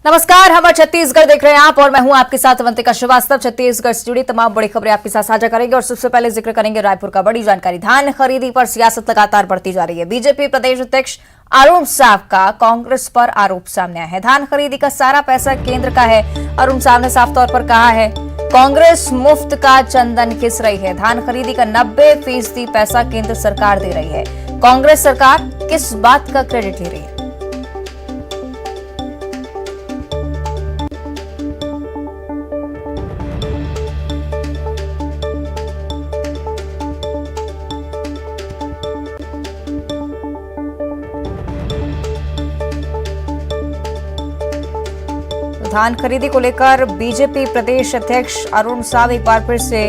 नमस्कार, हम छत्तीसगढ़ देख रहे हैं आप और मैं हूं आपके साथ अवंतिका श्रीवास्तव। छत्तीसगढ़ से जुड़ी तमाम बड़ी खबरें आपके साथ साझा करेंगे और सबसे पहले जिक्र करेंगे रायपुर का। बड़ी जानकारी, धान खरीदी पर सियासत लगातार बढ़ती जा रही है। बीजेपी प्रदेश अध्यक्ष अरुण साव का कांग्रेस पर आरोप सामने आया है। धान खरीदी का सारा पैसा केंद्र का है। अरुण साव ने साफ तौर पर कहा है कांग्रेस मुफ्त का चंदन घिस रही है। धान खरीदी का 90% पैसा केंद्र सरकार दे रही है। कांग्रेस सरकार किस बात का क्रेडिट ले रही है? धान खरीदी को लेकर बीजेपी प्रदेश अध्यक्ष अरुण साव एक बार फिर से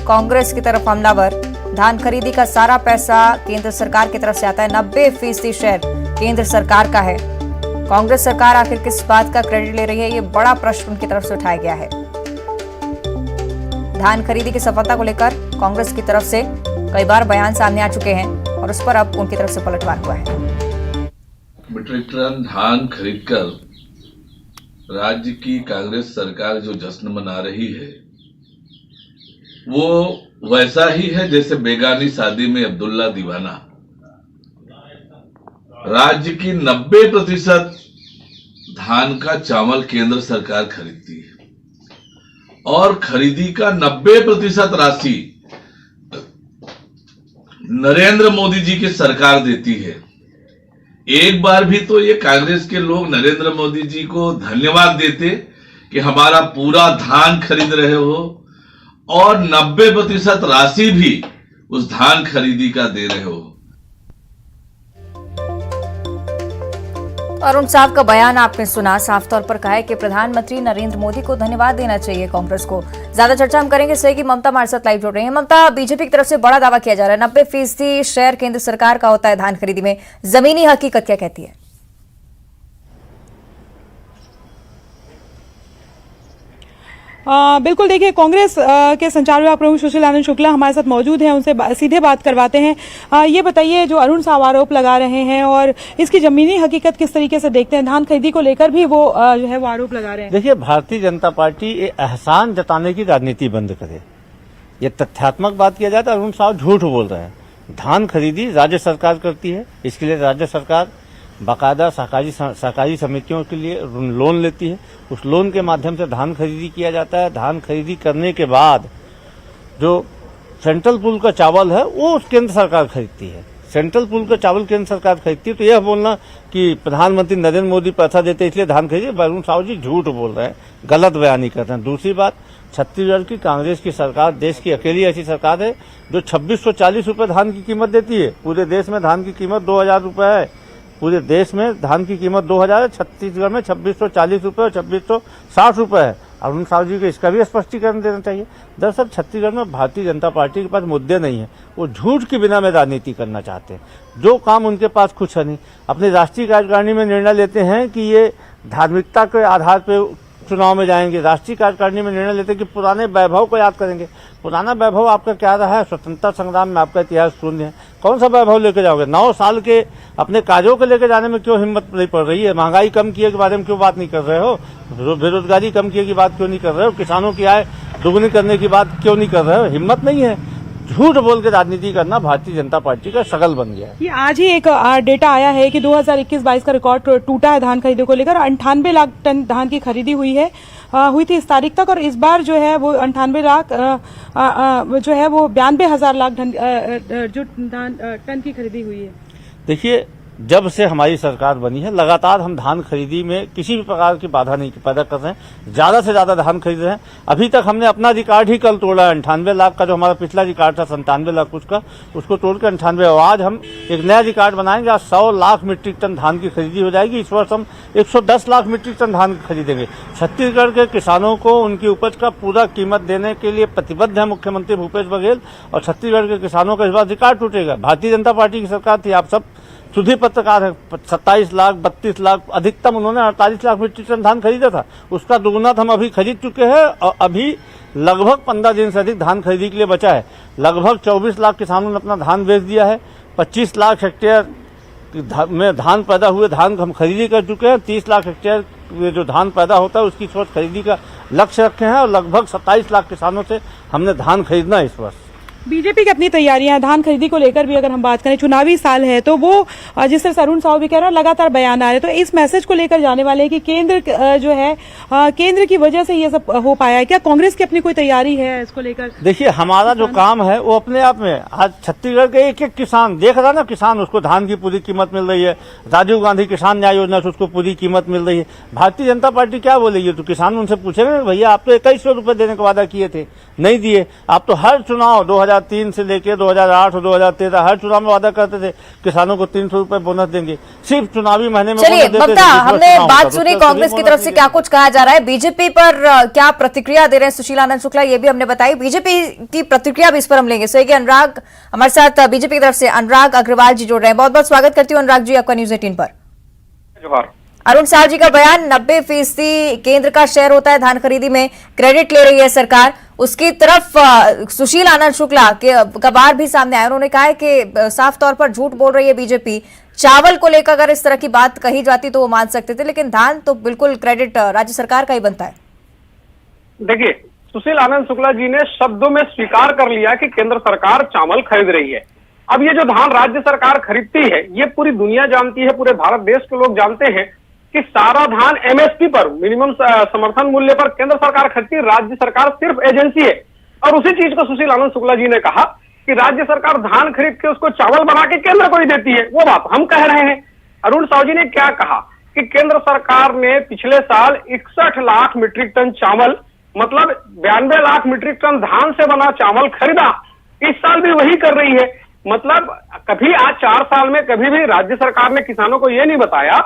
कांग्रेस की तरफ हमलावर। धान खरीदी का सारा पैसा केंद्र सरकार की तरफ से आता है। 90% शेयर केंद्र सरकार का है। कांग्रेस सरकार आखिर किस बात का क्रेडिट ले रही है, ये बड़ा प्रश्न उनकी तरफ से उठाया गया है। धान खरीदी की सफलता को लेकर कांग्रेस की तरफ से कई बार बयान सामने आ चुके हैं और उस पर अब उनकी तरफ से पलटवार हुआ है। मीट्रिक टन धान खरीदकर राज्य की कांग्रेस सरकार जो जश्न मना रही है वो वैसा ही है जैसे बेगानी शादी में अब्दुल्ला दीवाना। राज्य की 90% धान का चावल केंद्र सरकार खरीदती है और खरीदी का 90% राशि नरेंद्र मोदी जी की सरकार देती है। एक बार भी तो ये कांग्रेस के लोग नरेंद्र मोदी जी को धन्यवाद देते कि हमारा पूरा धान खरीद रहे हो और 90% राशि भी उस धान खरीदी का दे रहे हो। अरुण साव का बयान आपने सुना। साफ तौर पर कहा है कि प्रधानमंत्री नरेंद्र मोदी को धन्यवाद देना चाहिए कांग्रेस को। ज्यादा चर्चा हम करेंगे सही कि ममता हमारे साथ लाइव जुड़ रही है। ममता, बीजेपी की तरफ से बड़ा दावा किया जा रहा है 90% शेयर केंद्र सरकार का होता है धान खरीदी में। जमीनी हकीकत क्या कहती है? बिल्कुल, देखिए कांग्रेस के संचार विभाग प्रमुख सुशील आनंद शुक्ला हमारे साथ मौजूद हैं, उनसे सीधे बात करवाते हैं। ये बताइए, जो अरुण साव आरोप लगा रहे हैं और इसकी जमीनी हकीकत किस तरीके से देखते हैं? धान खरीदी को लेकर भी वो जो है वो आरोप लगा रहे हैं। देखिए, भारतीय जनता पार्टी एहसान जताने की राजनीति बंद करे। ये तथ्यात्मक बात किया जाए तो अरुण साव झूठ बोल रहे हैं। धान खरीदी राज्य सरकार करती है, इसके लिए राज्य सरकार बाकायदा सहकारी समितियों के लिए लोन लेती है। उस लोन के माध्यम से धान खरीदी किया जाता है। धान खरीदी करने के बाद जो सेंट्रल पूल का चावल है वो केंद्र सरकार खरीदती है। सेंट्रल पूल का चावल केंद्र सरकार खरीदती है। तो यह बोलना कि प्रधानमंत्री नरेंद्र मोदी पैसा देते इसलिए धान खरीदी, अरुण साव जी झूठ बोल रहे हैं, गलत बयानी कर रहे हैं। दूसरी बात, छत्तीसगढ़ की कांग्रेस की सरकार देश की अकेली ऐसी सरकार है जो 2640 रुपये धान की कीमत देती है। पूरे देश में धान की कीमत 2000 रुपये है। पूरे देश में धान की कीमत 2000 है। छत्तीसगढ़ में 2640 रुपये और 2660 रुपये है। अरुण साव जी को इसका भी स्पष्टीकरण देना चाहिए। दरअसल छत्तीसगढ़ में भारतीय जनता पार्टी के पास मुद्दे नहीं है। वो झूठ के बिना में राजनीति करना चाहते हैं। जो काम उनके पास कुछ है नहीं। अपनी राष्ट्रीय कार्यकारिणी में निर्णय लेते हैं कि ये धार्मिकता के आधार पर चुनाव में जाएंगे। राष्ट्रीय कार्यकारिणी में निर्णय लेते हैं कि पुराने वैभव को याद करेंगे। पुराना वैभव आपका क्या रहा है? स्वतंत्रता संग्राम में आपका इतिहास शून्य है। कौन सा वैभव लेके जाओगे? 9 साल के अपने कार्यों को लेकर जाने में क्यों हिम्मत नहीं पड़ रही है? महंगाई कम किए के बारे में क्यों बात नहीं कर रहे हो? बेरोजगारी कम किए की बात क्यों नहीं कर रहे हो? किसानों की आय दोगुनी करने की बात क्यों नहीं कर रहे हो? हिम्मत नहीं है। झूठ बोल के राजनीति करना भारतीय जनता पार्टी का शगल बन गया है। ये आज ही एक डेटा आया है कि 2021-22 का रिकॉर्ड टूटा है धान खरीदी को लेकर। 98 लाख टन धान की खरीदी हुई थी इस तारीख तक, और इस बार जो है वो 98 लाख जो है वो 92,000 लाख जो टन की खरीदी हुई है। देखिए, जब से हमारी सरकार बनी है लगातार हम धान खरीदी में किसी भी प्रकार की बाधा नहीं पैदा कर रहे हैं। ज्यादा से ज्यादा धान खरीद रहे हैं। अभी तक हमने अपना रिकॉर्ड ही कल तोड़ा है। 98 लाख का जो हमारा पिछला रिकॉर्ड था 97 लाख कुछ का, उसको तोड़ के 98। आज हम एक नया रिकॉर्ड बनाएंगे। आज 100 लाख मीट्रिक टन धान की खरीदी हो जाएगी। इस वर्ष हम 110 लाख मीट्रिक टन धान खरीदेंगे। छत्तीसगढ़ के किसानों को उनकी उपज का पूरा कीमत देने के लिए प्रतिबद्ध है मुख्यमंत्री भूपेश बघेल, और छत्तीसगढ़ के किसानों का इस बार रिकॉर्ड टूटेगा। भारतीय जनता पार्टी की सरकार थी, आप सब सुधी पत्रकार है। 27 लाख 32 लाख अधिकतम उन्होंने 48 लाख मीट्रिक टन धान खरीदा था। उसका दोगुना हम अभी खरीद चुके हैं और अभी लगभग 15 दिन से अधिक धान खरीदी के लिए बचा है। लगभग 24 लाख किसानों ने अपना धान बेच दिया है। 25 लाख हेक्टेयर में धान पैदा हुए धान हम खरीदी कर चुके हैं। 30 लाख हेक्टेयर में जो धान पैदा होता है उसकी सोच खरीदी का लक्ष्य रखे हैं और लगभग 27 लाख किसानों से हमने धान खरीदना है इस वर्ष। बीजेपी की अपनी तैयारियां धान खरीदी को लेकर भी अगर हम बात करें, चुनावी साल है तो वो जिस तरह से अरुण साहू भी कह रहे हैं लगातार बयान आ रहे हैं, तो इस मैसेज को लेकर जाने वाले हैं कि केंद्र जो है केंद्र की वजह से ये सब हो पाया है। क्या कांग्रेस की अपनी कोई तैयारी है इसको लेकर? देखिए, हमारा जो काम है वो अपने आप में आज छत्तीसगढ़ के एक एक किसान देख रहा ना, किसान उसको धान की पूरी कीमत मिल रही है। राजीव गांधी किसान न्याय योजना से उसको पूरी कीमत मिल रही है। भारतीय जनता पार्टी क्या बोलेगी? तो किसान उनसे पूछेंगे भैया आप तो 2100 रुपए देने का वादा किए थे, नहीं दिए। आप तो हर चुनाव 2003 से लेकर 2008 और 2013 हर चुनाव में वादा करते थे किसानों को 300 रुपए बोनस देंगे, सिर्फ चुनावी महीने में। चलिए ममता, हमने बात सुनी कांग्रेस की तरफ से क्या कुछ कहा जा रहा है, बीजेपी पर क्या प्रतिक्रिया दे रहे हैं सुशील आनंद शुक्ला, ये भी हमने बताई। बीजेपी की प्रतिक्रिया भी इस पर हम लेंगे। सो ये अनुराग हमारे साथ बीजेपी की तरफ से अनुराग अग्रवाल जी जुड़ रहे हैं। बहुत बहुत स्वागत करती हूँ अनुराग जी आपका न्यूज 18 पर। जोहार। अरुण साहू जी का बयान, 90% केंद्र का शेयर होता है धान खरीदी में, क्रेडिट ले रही है सरकार। उसकी तरफ सुशील आनंद शुक्ला के कबार भी सामने आया, उन्होंने कहा है कि साफ तौर पर झूठ बोल रही है बीजेपी। चावल को लेकर अगर इस तरह की बात कही जाती तो वो मान सकते थे, लेकिन धान तो बिल्कुल क्रेडिट राज्य सरकार का ही बनता है। देखिए, सुशील आनंद शुक्ला जी ने शब्दों में स्वीकार कर लिया कि केंद्र सरकार चावल खरीद रही है। अब ये जो धान राज्य सरकार खरीदती है ये पूरी दुनिया जानती है, पूरे भारत देश के लोग जानते हैं कि सारा धान एमएसपी पर, मिनिमम समर्थन मूल्य पर केंद्र सरकार खरीदती है, राज्य सरकार सिर्फ एजेंसी है। और उसी चीज को सुशील आनंद शुक्ला जी ने कहा कि राज्य सरकार धान खरीद के उसको चावल बना के केंद्र को ही देती है, वो बात हम कह रहे हैं। अरुण साहू जी ने क्या कहा कि केंद्र सरकार ने पिछले साल 61 लाख मीट्रिक टन चावल, मतलब 92 लाख मीट्रिक टन धान से बना चावल खरीदा। इस साल भी वही कर रही है। मतलब कभी आज 4 साल में कभी भी राज्य सरकार ने किसानों को यह नहीं बताया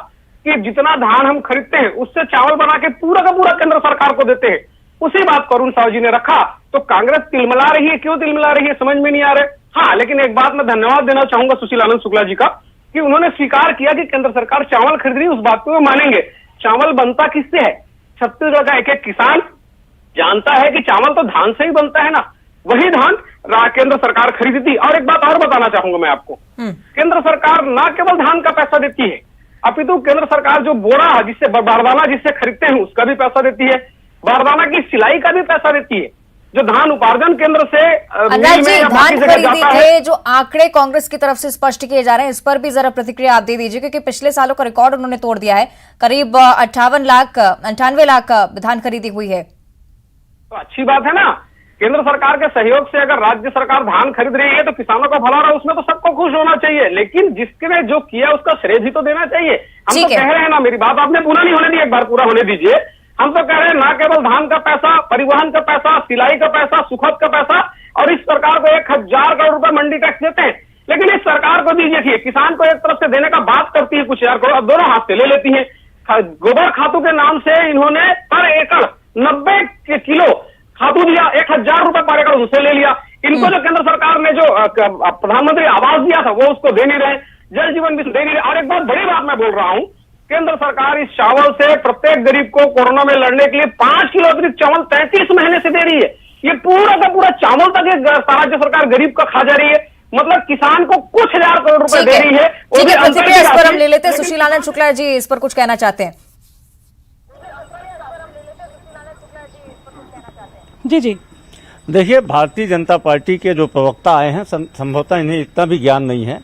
कि जितना धान हम खरीदते हैं उससे चावल बना के पूरा का पूरा केंद्र सरकार को देते हैं। उसी बात को अरुण साहू जी ने रखा तो कांग्रेस तिलमिला रही है। क्यों तिलमिला रही है समझ में नहीं आ रहा। हाँ, लेकिन एक बात मैं धन्यवाद देना चाहूंगा सुशील आनंद शुक्ला जी का कि उन्होंने स्वीकार किया कि केंद्र सरकार चावल खरीद रही है। उस बात को वो मानेंगे। चावल बनता किससे है? छत्तीसगढ़ का एक एक किसान जानता है कि चावल तो धान से ही बनता है ना। वही धान केंद्र सरकार खरीदती। और एक बात और बताना चाहूंगा मैं आपको, केंद्र सरकार न केवल धान का पैसा देती है अपितु केंद्र सरकार जो बोरा जिससे बारदाना जिससे खरीदते हैं उसका भी पैसा देती है, बारदाना की सिलाई का भी पैसा देती है। जो धान उपार्जन केंद्र से अनुराग जी, धान खरीदी के जो आंकड़े कांग्रेस की तरफ से स्पष्ट किए जा रहे हैं इस पर भी जरा प्रतिक्रिया आप दे दीजिए, क्योंकि पिछले सालों का रिकॉर्ड उन्होंने तोड़ दिया है। करीब 98 लाख धान खरीदी हुई है। तो अच्छी बात है ना। केंद्र सरकार के सहयोग से अगर राज्य सरकार धान खरीद रही है तो किसानों का भला रहा, उसमें तो सबको खुश होना चाहिए। लेकिन जिसने जो किया उसका श्रेय भी तो देना चाहिए। हम तो कह रहे हैं ना, मेरी बात आपने पूरा नहीं होने दी, एक बार पूरा होने दीजिए। हम तो कह रहे हैं ना केवल धान का पैसा, परिवहन का पैसा, सिलाई का पैसा, सुखद का पैसा, और इस सरकार को 1000 करोड़ रुपए मंडी टैक्स देते हैं। लेकिन इस सरकार को भी देखिए, किसान को एक तरफ से देने का बात करती है कुछ 1000 करोड़, अब दोनों हाथ से ले लेती है। गोबर खातू के नाम से इन्होंने पर एकड़ 90 किलो खातू दिया, 1000 रुपए पर एकड़ उससे ले लिया। इनको जो केंद्र सरकार ने जो प्रधानमंत्री आवास दिया था वो उसको दे नहीं रहे, जल जीवन भी दे नहीं रहे। और एक बहुत बड़ी बात मैं बोल रहा हूं, केंद्र सरकार इस चावल से प्रत्येक गरीब को कोरोना में लड़ने के लिए 5 किलो अतिरिक्त चावल 33 महीने से दे रही है। ये पूरा का पूरा चावल तक राज्य सरकार गरीब का खा जा रही है। मतलब किसान को कुछ 1000 करोड़ रुपए दे रही है। प्रतिक्रिया इस पर हम ले लेते हैं। सुशील आनंद शुक्ला जी इस पर कुछ कहना चाहते हैं? जी जी, देखिए, भारतीय जनता पार्टी के जो प्रवक्ता आए हैं संभवतः इन्हें इतना भी ज्ञान नहीं है।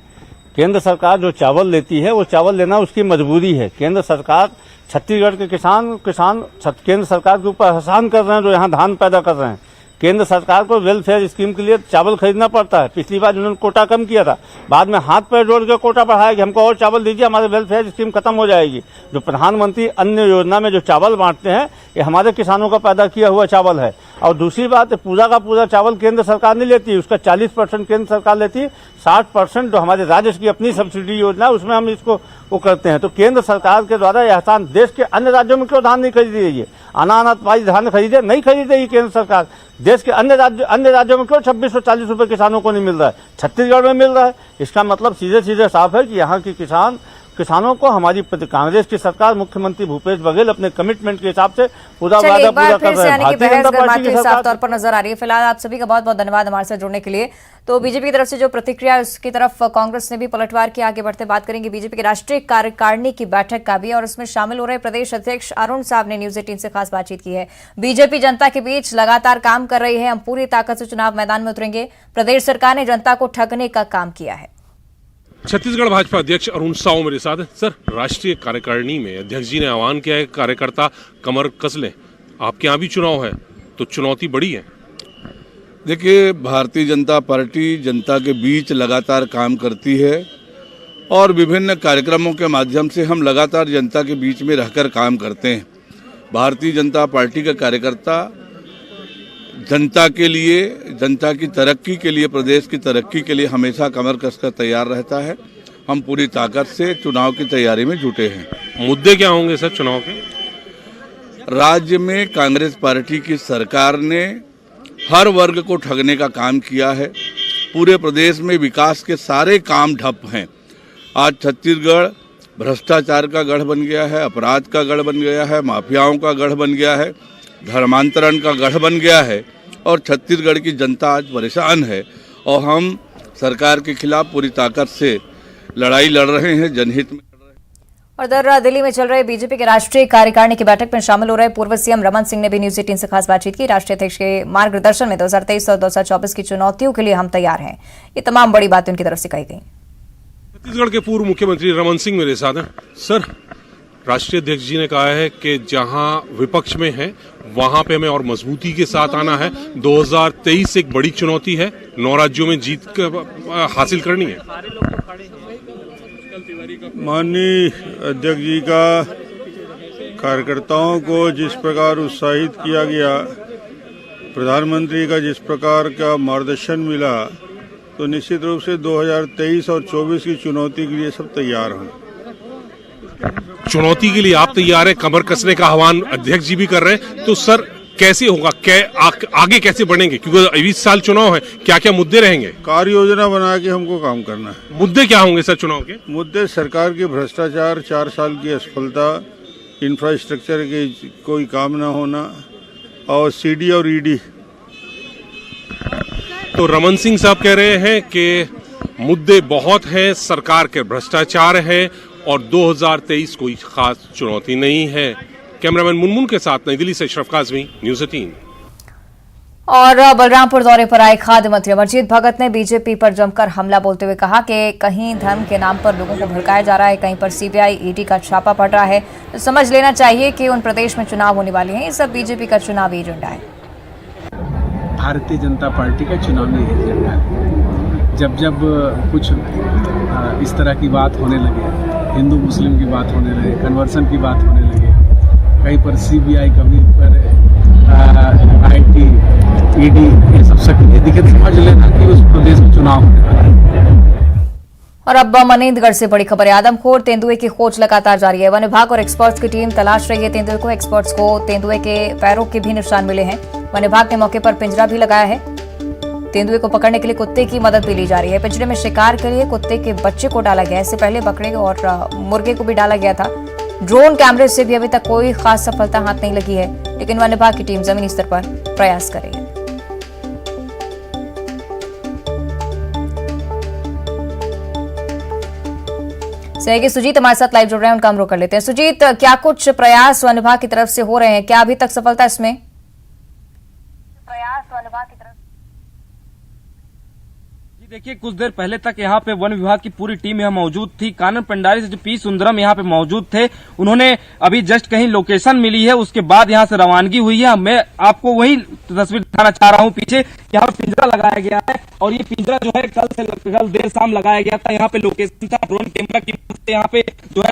केंद्र सरकार जो चावल लेती है वो चावल लेना उसकी मजबूरी है। केंद्र सरकार छत्तीसगढ़ के किसान केंद्र सरकार के ऊपर एहसान कर रहे हैं जो यहाँ धान पैदा कर रहे हैं। केंद्र सरकार को वेलफेयर स्कीम के लिए चावल खरीदना पड़ता है। पिछली बार उन्होंने कोटा कम किया था, बाद में हाथ पैर जोड़ के कोटा बढ़ाया कि हमको और चावल दीजिए, हमारे वेलफेयर स्कीम खत्म हो जाएगी। जो प्रधानमंत्री अन्न योजना में जो चावल बांटते हैं ये हमारे किसानों का पैदा किया हुआ चावल है। और दूसरी बात, पूरा का पूरा चावल केंद्र सरकार नहीं लेती, उसका 40% केंद्र सरकार लेती है, 60% जो हमारे राज्य की अपनी सब्सिडी योजना है उसमें हम इसको वो करते हैं। तो केंद्र सरकार के द्वारा यह एहसान देश के अन्य राज्यों में क्यों धान नहीं खरीदी रही है? अनानात भाई धान खरीदे नहीं खरीदेगी केंद्र सरकार। देश के अन्य राज्यों में क्यों 2640 रुपए किसानों को नहीं मिल रहा है? छत्तीसगढ़ में मिल रहा है। इसका मतलब सीधे सीधे साफ है कि यहाँ के किसान किसानों को हमारी कांग्रेस की सरकार, मुख्यमंत्री भूपेश बघेल अपने कमिटमेंट के हिसाब से पूरा चलिए, वादा एक बार पूरा फिर कर से रहे हैं। यानी कि भारतीय बहस जनता पार्टी गरमाती की साफ सरकार तौर पर नजर आ रही है। फिलहाल आप सभी का बहुत बहुत धन्यवाद हमारे साथ जुड़ने के लिए। तो बीजेपी की तरफ से जो प्रतिक्रिया है उसकी तरफ कांग्रेस ने भी पलटवार की। आगे बढ़ते बात करेंगे बीजेपी की राष्ट्रीय कार्यकारिणी की बैठक का भी, और उसमें शामिल हो रहे प्रदेश अध्यक्ष अरुण साहब ने न्यूज 18 से खास बातचीत की है। बीजेपी जनता के बीच लगातार काम कर रही है, हम पूरी ताकत से चुनाव मैदान में उतरेंगे। प्रदेश सरकार ने जनता को ठगने का काम किया है। छत्तीसगढ़ भाजपा अध्यक्ष अरुण साव मेरे साथ हैं। सर, राष्ट्रीय कार्यकारिणी में अध्यक्ष जी ने आह्वान किया है कार्यकर्ता कमर कस लें। आपके यहाँ भी चुनाव है तो चुनौती बड़ी है। देखिए, भारतीय जनता पार्टी जनता के बीच लगातार काम करती है और विभिन्न कार्यक्रमों के माध्यम से हम लगातार जनता के बीच में रहकर काम करते हैं। भारतीय जनता पार्टी का कार्यकर्ता जनता के लिए, जनता की तरक्की के लिए, प्रदेश की तरक्की के लिए हमेशा कमर कसकर तैयार रहता है। हम पूरी ताकत से चुनाव की तैयारी में जुटे हैं। मुद्दे क्या होंगे सर चुनाव के? राज्य में कांग्रेस पार्टी की सरकार ने हर वर्ग को ठगने का काम किया है। पूरे प्रदेश में विकास के सारे काम ठप हैं। आज छत्तीसगढ़ भ्रष्टाचार का गढ़ बन गया है, अपराध का गढ़ बन गया है, माफियाओं का गढ़ बन गया है, धर्मांतरण का गढ़ बन गया है और छत्तीसगढ़ की जनता आज परेशान है। और हम सरकार के खिलाफ पूरी ताकत से लड़ाई लड़ रहे हैं, जनहित में। और इधर दिल्ली में चल रहे बीजेपी के राष्ट्रीय कार्यकारिणी की बैठक में शामिल हो रहे पूर्व सीएम रमन सिंह ने भी न्यूज 18 से खास बातचीत की। राष्ट्रीय अध्यक्ष के मार्गदर्शन में 2023 और 2024 की चुनौतियों के लिए हम तैयार हैं, ये तमाम बड़ी बातें उनकी तरफ से कही गई। छत्तीसगढ़ के पूर्व मुख्यमंत्री रमन सिंह मेरे साथ हैं। सर, राष्ट्रीय अध्यक्ष जी ने कहा है कि जहां विपक्ष में है वहां पे हमें और मजबूती के साथ आना है। 2023 एक बड़ी चुनौती है, 9 राज्यों में जीत हासिल करनी है। माननीय अध्यक्ष जी का कार्यकर्ताओं को जिस प्रकार उत्साहित किया गया, प्रधानमंत्री का जिस प्रकार का मार्गदर्शन मिला, तो निश्चित रूप से 2023 और 24 की चुनौती के लिए सब तैयार हैं। चुनौती के लिए आप तैयार हैं, कमर कसने का आह्वान अध्यक्ष जी भी कर रहे हैं। तो सर कैसे होगा, आगे कैसे बढ़ेंगे, क्योंकि 20 साल चुनाव है, क्या क्या मुद्दे रहेंगे? कार्य योजना बना के हमको काम करना है। मुद्दे क्या होंगे सर चुनाव के? मुद्दे सरकार के भ्रष्टाचार, 4 साल की असफलता, इंफ्रास्ट्रक्चर के कोई काम न होना और सीडी और ईडी। तो रमन सिंह साहब कह रहे हैं कि मुद्दे बहुत हैं, सरकार के भ्रष्टाचार है और 2023 कोई खास चुनौती नहीं है। कैमरामैन मुनमुन के साथ नई दिल्ली से अशरफ काज़मी, न्यूज 18। और बलरामपुर दौरे पर आए खाद्य मंत्री अमरजीत भगत ने बीजेपी पर जमकर हमला बोलते हुए कहा कि कहीं धर्म के नाम पर लोगों को भड़काया जा रहा है, कहीं पर सीबीआई ईडी का छापा पड़ रहा है। तो समझ लेना चाहिए कि उन प्रदेश में चुनाव होने वाले हैं, ये सब बीजेपी का चुनावी एजेंडा है। भारतीय जनता पार्टी का चुनावी एजेंडा है। जब जब कुछ इस तरह की बात होने लगे, हिंदू मुस्लिम की बात होने लगे, कन्वर्सन की बात होने लगे, कहीं पर सीबीआई, कभी पर आईटी, ईडी, ये सब सक्रिय दिखे, समझ लेना कि उस प्रदेश में चुनाव होने वाला है। और अब मनेंद्रगढ़ से बड़ी खबर है। आदमखोर तेंदुए की खोज लगातार जारी है। वन विभाग और एक्सपर्ट्स की टीम तलाश रही है तेंदुए को। एक्सपर्ट्स को तेंदुए के पैरों के भी निशान मिले हैं। वन विभाग ने मौके पर पिंजरा भी लगाया है। तेंदुए को पकड़ने के लिए कुत्ते की मदद भी ली जा रही है। पिंजरे में शिकार के लिए कुत्ते के बच्चे को डाला गया है। इससे पहले बकरे और मुर्गे को भी डाला गया था। ड्रोन कैमरे से भी अभी तक कोई खास सफलता हाथ नहीं लगी है, लेकिन वन विभाग की टीम जमीनी स्तर पर प्रयास कर रही है। सही सुजीत हमारे साथ लाइव जुड़ रहे हैं, उनका हम रोक कर लेते हैं। सुजीत, क्या कुछ प्रयास वन विभाग की तरफ से हो रहे हैं, क्या अभी तक सफलता इसमें? प्रयास वन विभाग की तरफ देखिए, कुछ देर पहले तक यहाँ पे वन विभाग की पूरी टीम यहाँ मौजूद थी। कानन पंडारी से जो पी सुंदरम यहाँ पे मौजूद थे, उन्होंने अभी जस्ट कहीं लोकेशन मिली है, उसके बाद यहाँ से रवानगी हुई है। मैं आपको वही तस्वीर दिखाना चाह रहा हूँ। पीछे यहाँ पे पिंजरा लगाया गया है और ये पिंजरा जो है कल देर शाम लगाया गया था। यहाँ पे लोकेशन था, ड्रोन कैमरा की मदद से यहाँ पे जो है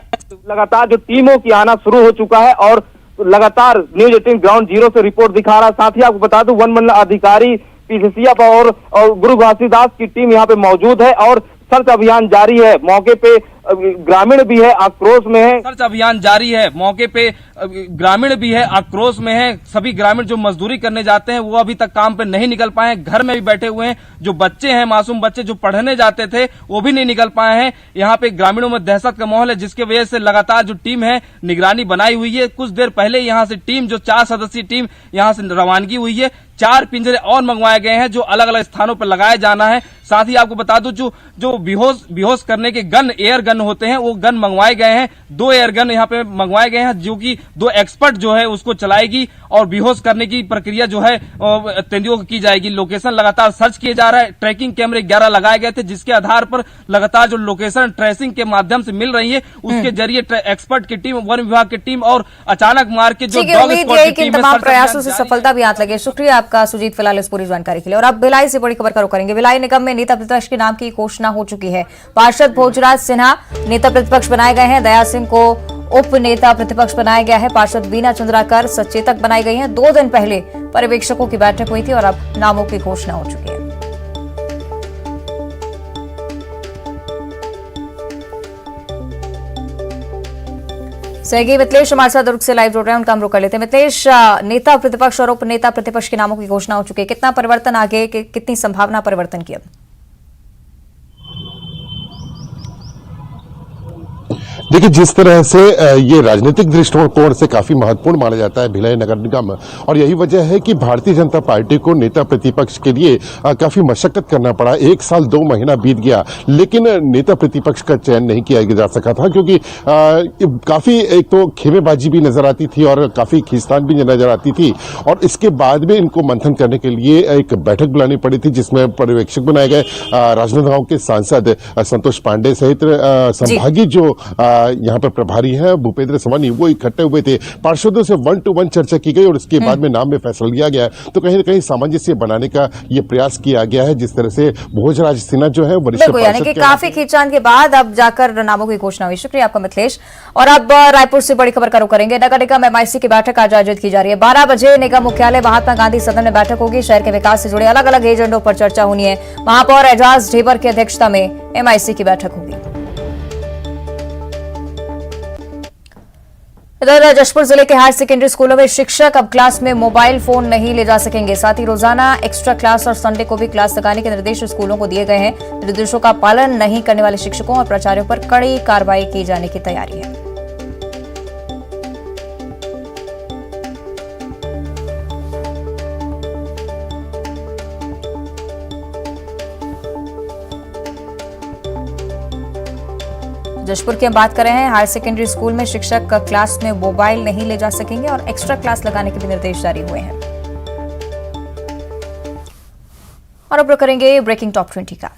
लगातार जो टीमों की आना शुरू हो चुका है और लगातार न्यूज 18 ग्राउंड जीरो से रिपोर्ट दिखा रहा है। साथ ही आपको बता दूं, वन मंडल अधिकारी पीसीसिया और गुरु घासीदास की टीम यहाँ पे मौजूद है और सर्च अभियान जारी है। मौके पे ग्रामीण भी है, आक्रोश में है। सर्च अभियान जारी है, मौके पे ग्रामीण भी है, आक्रोश में है। सभी ग्रामीण जो मजदूरी करने जाते हैं वो अभी तक काम पे नहीं निकल पाए हैं, घर में भी बैठे हुए हैं। जो बच्चे हैं, मासूम बच्चे जो पढ़ने जाते थे वो भी नहीं निकल पाए हैं। यहाँ पे ग्रामीणों में दहशत का माहौल है, जिसकी वजह से लगातार जो टीम है निगरानी बनाई हुई है। कुछ देर पहले यहाँ से टीम, जो 4 सदस्यीय टीम यहाँ से रवानगी हुई है। 4 पिंजरे और मंगवाए गए हैं जो अलग अलग स्थानों पर लगाए जाना है। साथ ही आपको बता दूं जो बेहोश करने के गन, एयर गन होते हैं, वो गन मंगवाए गए हैं। 2 एयर गन यहाँ पे मंगवाए गए हैं, जो कि 2 एक्सपर्ट जो है उसको चलाएगी और बेहोश करने की प्रक्रिया जो है तेंदुओं की जाएगी। लोकेशन लगातार सर्च किए जा रहा है। ट्रैकिंग कैमरे 11 लगाए गए थे, जिसके आधार पर लगातार जो लोकेशन ट्रेसिंग के माध्यम से मिल रही है, उसके जरिए एक्सपर्ट की टीम, वन विभाग की टीम और अचानक मार के जो डॉग स्क्वाड की टीम है, तमाम प्रयासों से सफलता भी हाथ लगे। शुक्रिया आपका सुजीत फिलहाल इस पूरी जानकारी के लिए। और अब भिलाई से बड़ी खबर का रुख करेंगे। भिलाई निगम में नेता प्रतिपक्ष के नाम की घोषणा हो चुकी है। पार्षद भोजराज सिन्हा नेता प्रतिपक्ष बनाए गए हैं। दया सिंह को उप नेता प्रतिपक्ष बनाया गया है। पार्षद बीना चंद्राकर सचेतक बनाई गई हैं। 2 दिन पहले पर्यवेक्षकों की बैठक हुई थी और अब नामों की घोषणा हो चुकी है। सहयोगी मिथिलेश हमारे साथ दुर्ग से लाइव जुड़ रहे हैं, उनका हम रुक कर लेते हैं। मिथिलेश, नेता प्रतिपक्ष और उप नेता प्रतिपक्ष के नामों की घोषणा हो चुकी है। कितना परिवर्तन आगे, कितनी संभावना परिवर्तन की? अब देखिए, जिस तरह से ये राजनीतिक दृष्टिकोण से काफी महत्वपूर्ण माना जाता है भिलाई नगर निगम, और यही वजह है कि भारतीय जनता पार्टी को नेता प्रतिपक्ष के लिए काफी मशक्कत करना पड़ा। 1 साल 2 महीना बीत गया, लेकिन नेता प्रतिपक्ष का चयन नहीं किया जा सका था, क्योंकि काफी एक तो खेमेबाजी भी नजर आती थी और काफी खींचतान भी नजर आती थी। और इसके बाद में इनको मंथन करने के लिए एक बैठक बुलानी पड़ी थी, जिसमें पर्यवेक्षक बनाए गए राजनांदगांव के सांसद संतोष पांडे सहित संभागीय जो यहाँ पर प्रभारी है भूपेंद्र सवानी, वो इकट्ठे हुए थे। पार्षदों से 1-to-1 चर्चा की गई और उसके बाद में नाम में फैसला लिया गया। तो कहीं न कहीं सामंजस्य बनाने का ये प्रयास किया गया है, जिस तरह से भोजराज सिन्हा जो है वरिष्ठ यानी कि काफी खींचतान के बाद अब जाकर नामों की घोषणा हुई। शुक्रिया आपका मिथिलेश। और अब रायपुर से बड़ी खबर का रुख करेंगे। नगर निगम MIC की बैठक आज आयोजित की जा रही है। 12 बजे निगम मुख्यालय महात्मा गांधी सदन में बैठक होगी। शहर के विकास से जुड़े अलग अलग एजेंडों पर चर्चा होनी है। महापौर एजाज ढेबर की अध्यक्षता में MIC की बैठक होगी। इधर जशपुर जिले के हायर सेकेंडरी स्कूलों में शिक्षक अब क्लास में मोबाइल फोन नहीं ले जा सकेंगे। साथ ही रोजाना एक्स्ट्रा क्लास और संडे को भी क्लास लगाने के निर्देश स्कूलों को दिए गए हैं। निर्देशों का पालन नहीं करने वाले शिक्षकों और प्राचार्यों पर कड़ी कार्रवाई की जाने की तैयारी है। जशपुर की हम बात कर रहे हैं। हायर सेकेंडरी स्कूल में शिक्षक क्लास में मोबाइल नहीं ले जा सकेंगे और एक्स्ट्रा क्लास लगाने के भी निर्देश जारी हुए हैं। और अब करेंगे ब्रेकिंग टॉप 20 का।